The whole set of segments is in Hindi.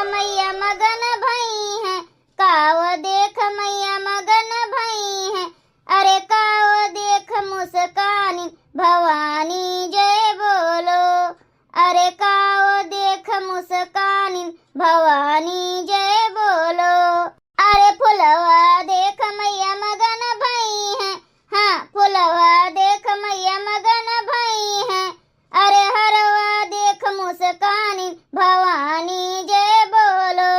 मैया मगन भई है, काव देख मैया मगन भई है। अरे काव देख मुस्कानी भवानी जय बोलो, अरे काव देख मुस्कानी भवानी जय बोलो। अरे फुलवा देख मैया मगन भई है, हाँ फुलवा देख मैया मगन भई है। अरे हरवा देख मुस्कानी भवानी जय बोलो,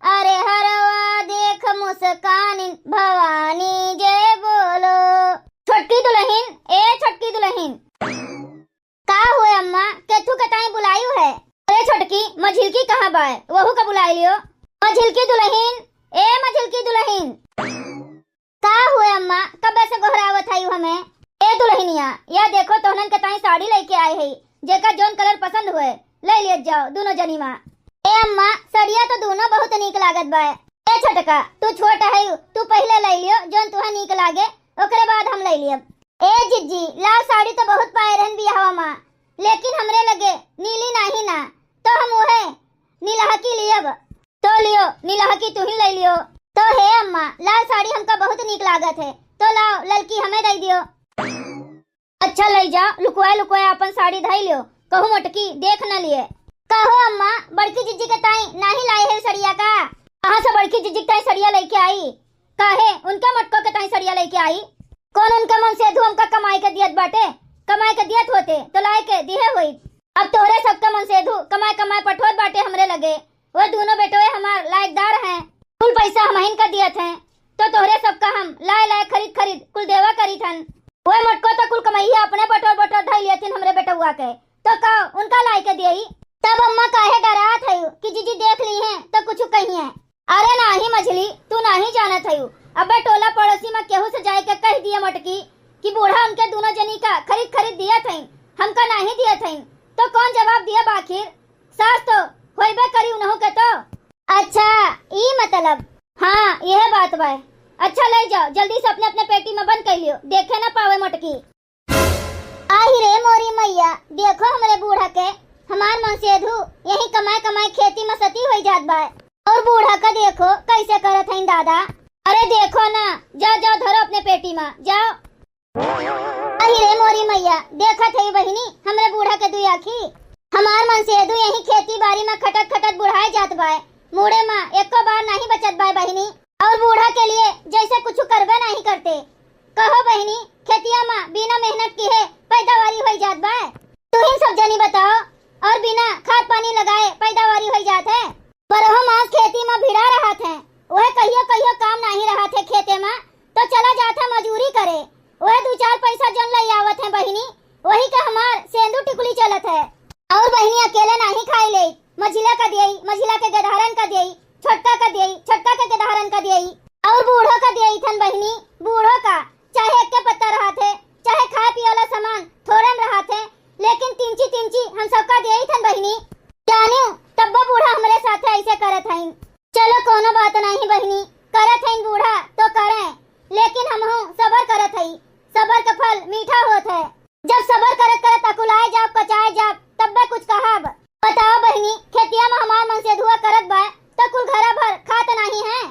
अरे हरवा देख मुस्कानी भवानी जय बोलो। छोटकी दुल्हन, ए छोटकी दुल्हन, का हुए अम्मा के तू कताई बुलायू है? अरे छोटकी मझिलकी कहाँ बा? वहू का बुलाई लियो। मझिलकी दुल्हन, ए मझिलकी दुल्हन, का हुए अम्मा कब ऐसे घोरावत है हमें? ए दुल्हनिया, यह देखो तोहनन कताई साड़ी लेके आए है, जेका जोन कलर पसंद हुए ले ले जाओ दोनों जनी माँ। ए अम्मा सड़िया तो दोनों बहुत नीक लागत बा। ए छोटका तू छोटा है, तू पहले ले लियो जोन तुहा नीक लागे, ओकरे बाद हम ले लियब। ए जिज्जी लाल साड़ी तो बहुत पाए रहन बियाहवा माँ, लेकिन हमरे लगे नीली नहीं ना, तो हम उहे नीलहकी लियब। तो लियो नीलहकी तू ही ले लियो। तो हे अम्मा लाल साड़ी हमका बहुत नीक लागत है, तो लाओ ललकी हमें दे दियो। अच्छा ले जा, लुकवाए लुकवाए अपन साड़ी धई लियो, कहूँ मोटकी देख न लिए। कहो अम्मा बड़की जिज्जी के ताई नहीं लाए है सड़िया का? कहाँ से बड़की जिज्जी के ताई सड़िया लेके आई? काहे उनके मटको के ताई सड़िया लेके आई? कौन उनका मन से धू हमका कमाई के दियत बाटे? कमाई के दियत होते तो लाए के दिए हुई। अब तोहरे सबका मन से धू कमाई कमाई पठोत बाटे हमरे लगे। वो दोनों बेटोए हमार लायकदार हैं, कुल पैसा हम का दियत हैं, तो तोहरे सबका हम लाए लाए खरीद खरीद कुल देवा करी थन। वो मटको तो कुल कमाइया अपने बटोर बटोर धई लेथिन हमरे बेटुआ के, तो का उनका लाई के दियई। तब अम्मा काहे डरात है कि जीजी देख ली हैं तो कुछ कही है? अरे नाही मछली तू नहीं जानत है, अबे टोला पड़ोसी में केहू से जाए के कह दिए मटकी कि बूढ़ा उनके दोनों जनी का खरीद खरीद दिया थे, हमका नहीं दिया थे, तो कौन जवाब दिया बाखिर? सास तो होइबे करी उन्हों के तो। अच्छा ई मतलब, हाँ यह बात बा। अच्छा ले जाओ जल्दी से अपने अपने पेटी में बंद कर लियो, देखे ना पावे मटकी। आई रे मोरी मैया, देखो हमरे बूढ़ा के हमार मन से धू यही कमाए कमाए खेती में सती हो जात बा, और बूढ़ा का देखो कैसे करत है दादा। अरे देखो ना, जाओ जाओ धरो अपने पेटी में जाओ। आई रे मोरी मैया, देखत है बहिनी हमरे बूढ़ा के दुई आखी, हमार मन से धू यही खेती बाड़ी में खटत खटत बुढ़ाए जात बा, मुड़े में एको बार नहीं बचत बा बहिनी, और बूढ़ा के लिए जैसे कुछ करबे नहीं करते। कहो बहिनी खेतिया में बिना मेहनत की है पैदावारी हो जात बा? तू ही सब जनी बताओ, और बिना खाद पानी लगाए पैदावारी हो जात है? पर हम आज खेती में भिड़ा रहा थे, वह कहियो कहियो काम नहीं रहा थे खेते में, तो चला जाता मजूरी करे, वह दो चार पैसा जन ले आवत है बहिनी, वही का हमार सेंदू टिकुली चलत है। और बहिनी अकेले नहीं खाई ले, मझिला का दियई, मझिला के गधारन का दियई, छोटका का दियई, छोटका के गधारन का दियई, और बूढ़ो का दियई थन बहिनी। बूढ़ो का चाहे एक के पत्ता रहा थे, चाहे खाए पिए वाला सामान थोड़न रहा थे, लेकिन तिंची हम सबका दियई थन बहिनी। जानियो तब बूढ़ा हमरे साथ ऐसे करत हईं। चलो कोनो बात नहीं बहिनी, करत हईं बूढ़ा तो करे, लेकिन हमहू सबर करत हई, सबर का फल मीठा होत है। जब सबर करत करत अकुलाए जाब कचाए जाब तब कुछ कहब। बताओ बहिनी खेतिया में हमार मन से धुआ करत बा, तो कुल घरा भर खात नहीं है।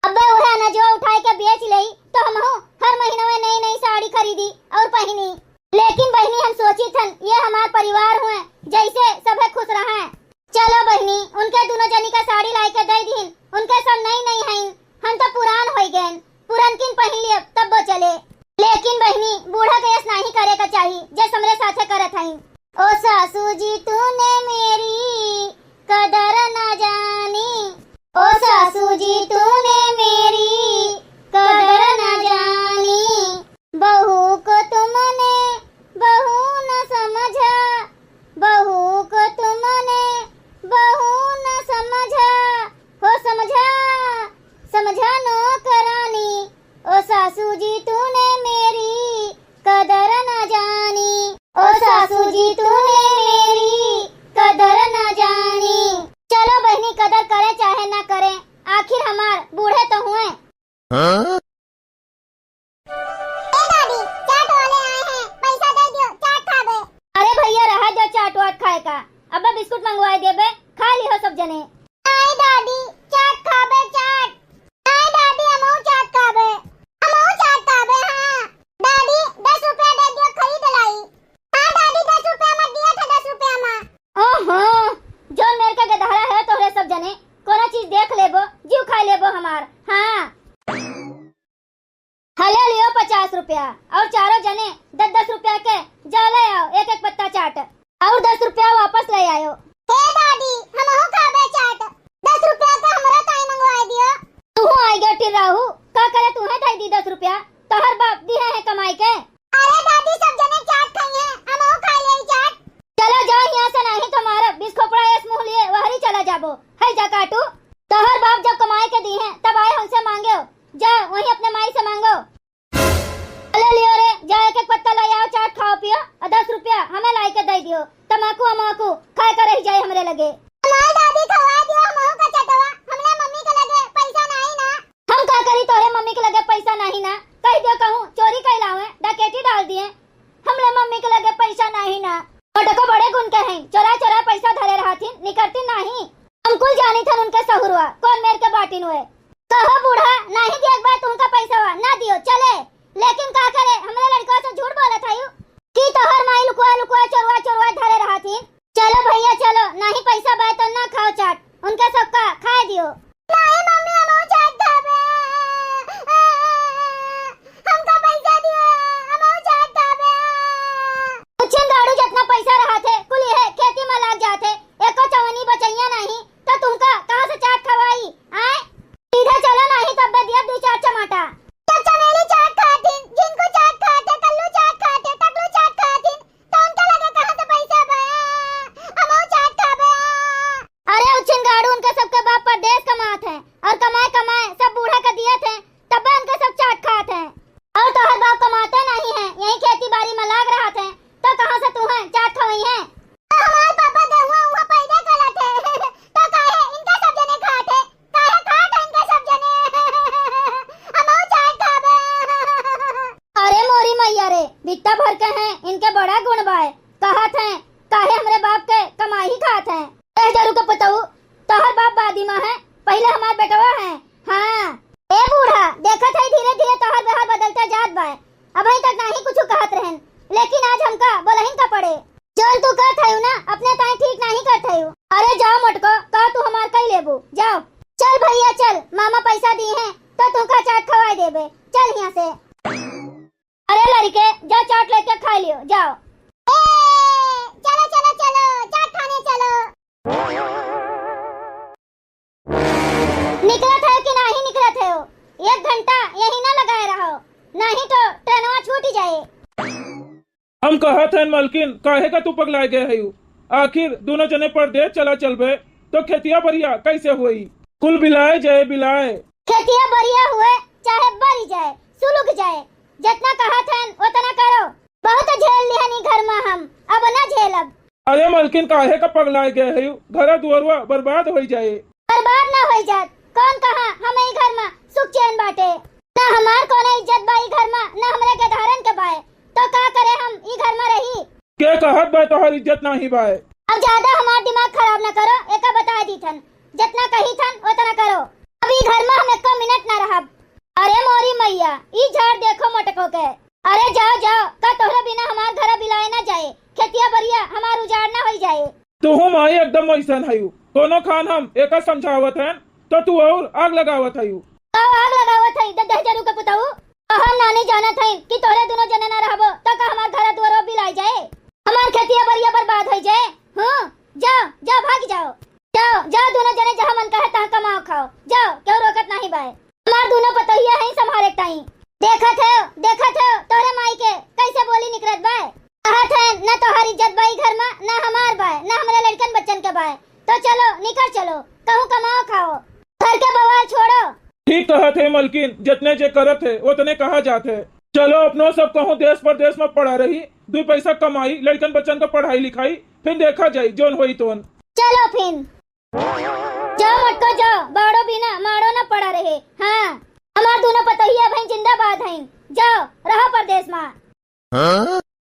अब्बे उहे अनाजवा उठाए के बेच लई, तो हमहू हर महीने में नई नई साड़ी खरीदी और पहनी। लेकिन बहिनी हम सोची थन ये हमार परिवार हुए, जैसे सभे खुश रहे। चलो बहिनी उनके दोनों जनी का साड़ी लाई के दे दीन, उनके सब नई नई हईन, हम तो पुरान हो गए, पुरनकिन पहन लिए तब वो चले। लेकिन बहिनी बूढ़ा के यस नहीं करे का चाहिए जैसे हमरे साथे करत हईन। ओ सासू जी तूने मेरी कदर न जानी, ओ सासू जी तूने मेरी कदर न जानी, बहू को तुमने बहू न समझा, बहू को तुमने बहू न समझा, हो समझा समझा नौकरानी, ओ सासू जी तूने मेरी कदर न जानी, ओ सासू जी तूने मेरी कदर न जानी। चलो बहनी कदर करे चाहे ना करे, आखिर हमार बूढ़े तो हुए। हाँ? ए दादी चाट वाले आए हैं, पैसा दे दियो चाट खाबे। अरे भैया रहा जो चाट वाट खाए का, अब बिस्कुट मंगवाए देबे, खा लियो सब जने। नहीं दादी चाट खाबे चाट। नहीं दादी हमहू चाट खाबे। हमहू चाट खाबे। हाँ दादी 10 रुपया दे दियो खरीद लाई। हाँ दादी 10 रुपया में दिया था 10 रुपया में। ओहो जो मेरे का गधारा है तोहरे सब जने कोना चीज देख लेबो जीव खा लेबो हमार। हाँ हले लियो 50 रुपया और चारों जने 10-10 रुपया के जा ले आओ एक एक पत्ता चाट और 10 रुपया वापस ले आयो। हे दादी हमहू खाबे चाट 10 रुपया का हमरा ताई मंगवा दियो। तू आई गयो टिराहू का करे तू है दाई दी 10 रुपया तोहर बाप दी है कमाई के। अरे दादी सब जने चाट खाई है हमहू खा ले चाट। चलो जाओ यहाँ से नहीं तुम्हारा बिस खोपड़ा इस मुंह लिए वहरी चला जाबो है जा काटू। तोहर बाप जब कमाई के दी है तब आए हमसे मांगे जाओ वहीं अपने माई से मांगो। ले लियो रे जा एक एक पत्ता ले आओ चाट खाओ पियो और 10 रुपया हमें लाई के दे दियो तमाकू अमाकू खाए कर रह जाए हमरे लगे। हमारी दादी खवा दियो हमहू का चटवा हमरे मम्मी के लगे पैसा नहीं ना। हम का करी तोरे मम्मी के लगे पैसा नहीं ना कह दियो कहूं चोरी कैलावे डकैती डाल दिए हमरे मम्मी के लगे पैसा नहीं ना। मोटको बड़े गुण के हैं चोरा चोरा पैसा धरे रहथिन निकलती नहीं। हम कुल जानी थन उनके सहुरवा कौन मेर के बाटिन हुए। कहो बूढ़ा नहीं दिए एक बार तुमका पैसा ना दियो चले लेकिन का करे हमरे लड़का से झूठ बोला था यू कि तोहर माई लुकवा लुकवा चोरवा चोरवा धरे रहथिन। चलो भैया चलो नहीं पैसा बाय तो ना खाओ चाट उनके सबका खाए दियो। नहीं मम्मी हम चाट खाबे हमका पैसा दियो हम चाट खाबे। उछन गाड़ू जितना पैसा रहा थे कुल है खेती में लाग जाते एको चवनी बचैया नहीं तो तुमका कहां से चाट खवाई आए। सीधा चलो नहीं तब दिया 2-4 चमाटा चमेली चाट खातिन जिनको चाट खाते कल्लू चाट खाते टकलू चाट खातिन तो उनके लगे कहां से पैसा बया हमहू चाट खाबे। अरे उछिन गाड़ू उनके सबके बाप परदेश कमात है और कमाए कमाए सब बूढ़ा का दिए थे तब उनके सब चाट खाते हैं और तोहर बाप कमाते नहीं है यही खेती बाड़ी में लाग रहा थे तो कहां से तू है चाट खवाई है। तो हमारे पापा गेहुआ हुआ पैदा करत है तो काहे इनका सब जने खाते काहे खाते इनका सब जने हमहू चाट खाबे। अरे मोरी मैया रे बित्ता भर के हैं इनके बड़ा गुण बाय कहत हैं काहे हमरे बाप के कमाई ही खात हैं। ए जरू के पताऊ तोहर बाप बादी मां है पहले हमार बेटवा है। हां ए बूढ़ा देखत है धीरे धीरे तोहर व्यवहार बदलता जात बाय अभी तक नहीं कुछ कहत रहन लेकिन आज हमका बोलहिन का पड़े। चल तू कहत है ना अपने ताई ठीक नहीं करत है। अरे जाओ मोटको का तू हमार कई लेबू जाओ। चल भैया चल मामा पैसा दी है तो तू का चाट खवाई देबे चल यहां से। अरे लड़के जा चाट लेके खा लियो जाओ। चलो चलो चलो चाट खाने चलो। निकलत है कि नहीं निकलत है 1 घंटा यही ना लगाए रहो नहीं तो ट्रेनवा छूट जाए। हम कहत हैं मलकिन काहे का तू पगलाए गए है आखिर दोनों जने परदेश चला चलबे तो खेतिया बढ़िया कैसे हुई। कुल बिलाए जाए बिलाए खेतिया बढ़िया हुए चाहे बढ़ी जाए सुलग जाए जितना कहा था उतना करो बहुत झेल लिहनी घर में हम अब ना झेलब। अरे मलकिन काहे का पगलाए गए है घर दुआरवा बर्बाद हो जाए। बर्बाद ना हो जात कौन कहा हम ई घर में सुख चैन बाटे ना हमार कोनो इज्जत बाई घर में ना हमरे के धारण के बाए तो का करे हम ई घर में रही। के कहत बा तोहर इज्जत नहीं बाए। अब ज्यादा हमार दिमाग खराब ना करो एका बता दी थन जितना कही थन उतना करो अभी घर में हम 1 मिनट ना रहब। अरे मोरी मैया ई झाड़ देखो मोटको के। अरे जाओ जाओ का तोहरे बिना हमार घर बिलाए ना जाए खेतिया बढ़िया हमार उजाड़ ना हो जाए। तू हम आई एकदम ऐसन है कोनो खान हम एका समझावत हैं तो तू और आग लगावत है। आग लगावत है 10,000 के पुताऊ हम नानी जानत है कि तोरे दोनों जने ना रहबो तो का हमार घर दुआरो बिलाए जाए हमार खेतिया बढ़िया बर्बाद हो जाए। हां जाओ जाओ भाग जाओ जाओ जाओ दोनों जने जहां मन कहे तहां कमाओ खाओ जाओ क्यों रोकत नहीं बाय। हमार दोनों पतोहिया है संभाले टाइम देखत है तोरे माई के कैसे बोली निकलत बाय कहत है न तोहारी इज्जत बाई घर में न हमार बाय न हमरे लड़कन बच्चन के बाय तो चलो निकल चलो कहूं कमाओ खाओ घर के बवाल छोड़ो। ठीक कहत है मलकिन जितने जे करत है उतने कहा जात है। चलो अपनो सब कहूँ देश परदेश में पढ़ा रही 2 पैसा कमाई लड़कन बच्चन का पढ़ाई लिखाई फिर देखा जाये जोन होई तोन। चलो फिर जाओ मटको जाओ बाड़ो बिना मारो ना पड़ा रहे। हाँ हमार दोनों पतोहिया भाई जिंदाबाद हैं जाओ रहो परदेश में।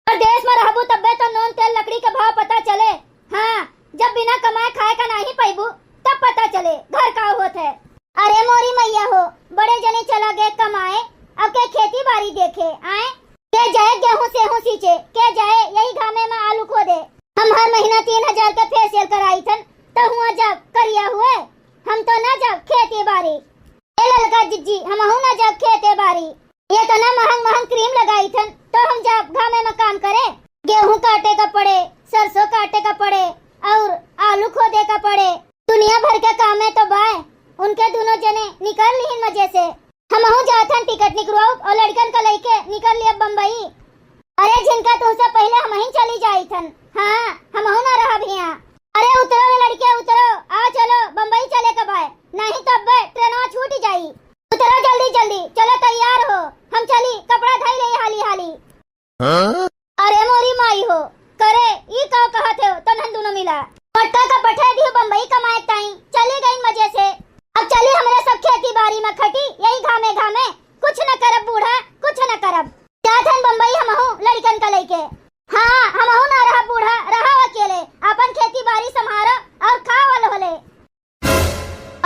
परदेश में रहबू तब्बे तो नून तेल लकड़ी के भाव पता चले। हाँ जब बिना कमाए खाए का नहीं पैबू तो तब पता चले घर का होत है। अरे मोरी मैया हो, बड़े जने चला गए कमाए, अब के खेती बाड़ी देखे आए, के जाए गेहूं सेहूं सींचे, के जाए यही घामे में आलू खोदे। हम हर महीना 3000 का फेशियल कराई थन, तो हुआ जब करिया हुए, हम तो ना जब खेती बाड़ी। ए ललका जिज्जी, हम ना जब खेती बाड़ी, ये तो ना महंग क्रीम लगाई थन, तो हम जब घामे में काम करे, गेहूं काटे का पड़े, सरसों काटे का पड़े और आलू खोदे का पड़े, दुनिया भर के काम है तो बाय उनके दोनों जने निकल ली मजे से। हम जाथन टिकट निकलवाओ और लड़कन का लेके निकल लिया बम्बई। अरे जिनका तुमसे पहले हम ही चली जाई थन। हाँ, हम ना रहा भैया। अरे उतरो रे लड़के उतरो, आओ चलो बम्बई चले कब आए, नहीं तो अब ट्रेन छूट जाई। उतरो जल्दी जल्दी, चलो तैयार हो, हम चली कपड़ा धाई ले हाली हाली। अरे मोरी माई हो, करे ई का कहते हो तो नन दोनों मिला पट्टा का पठा दियो बम्बई कमाए ताई, चली गई मजे से। अब चली हमरे सब खेती बाड़ी में खटी, यही घामे घामे कुछ न करब बूढ़ा, कुछ न करब। जाथन बम्बई हम लड़कन का लेके। हाँ, हम ना रहा बूढ़ा, रहा अकेले, अपन खेती बाड़ी संभारो और खावल होले।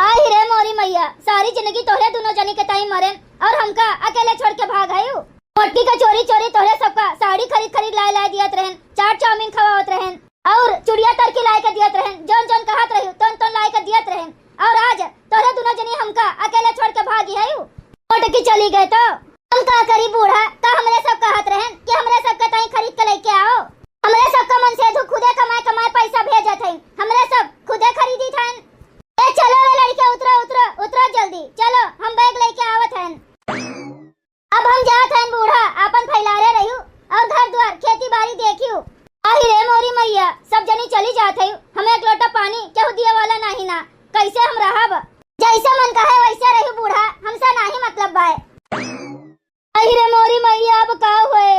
आई रे मोरी मैया, सारी जिंदगी तोहरे दोनों जनी के ताई मरे और हमका अकेले छोड़ के भाग आयु। मोटी का चोरी चोरी तोहरे सबका साड़ी खरीद लाए दियत रहन, चाट चाउमीन खवावत रहन और चुड़िया तर के लाए के दियत रहन, जोन जोन कहत रही तोन लाए के दियत रहन। और आज तोहरे दोनों जनी हमका अकेले छोड़ के भागी आयु। मोटकी चली गए तो हम का करी बूढ़ा, का हमरे सब कहत रहन कि हमरे सब के ताई खरीद के लेके आओ। हमरे सब का मन से खुदे कमाए पैसा भेजत हई, हमरे सब खुदे खरीदी थन। ए चलो रे लड़के, उतरो जल्दी, चलो हम बैग लेके आवत हन। अब हम जात हन बूढ़ा, अपन फैलारे रहियो और घर द्वार खेती बाड़ी देखियो। आही रे मोरी मैया, सब जनी चली जात हई, हमें एक लोटा पानी केहू दिए वाला नहीं ना, कैसे हम रहब? जैसे मन कहे वैसे रहियो बूढ़ा, हमसे नहीं मतलब बाय। आही रे मोरी मैया, अब का हुए?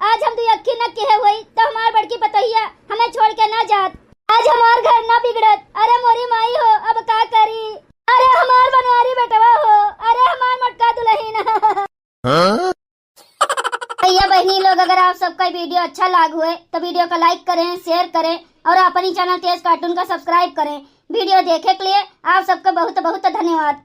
आज हम दुयक्की न कहे हुई तो हमार बड़की पतोहिया हमें छोड़ के ना जात, आज हमार घर ना बिगड़त। अरे मोरी माई हो, अब का करी? अरे हमार बनवारी बेटवा हो, अरे हमार मटका दुल्हन। भैया बहनी लोग, अगर आप सबका वीडियो अच्छा लग हुए तो वीडियो को लाइक करें, शेयर करें और अपनी चैनल तेज कार्टून का सब्सक्राइब करें। वीडियो देखे के लिए आप सबका बहुत बहुत धन्यवाद।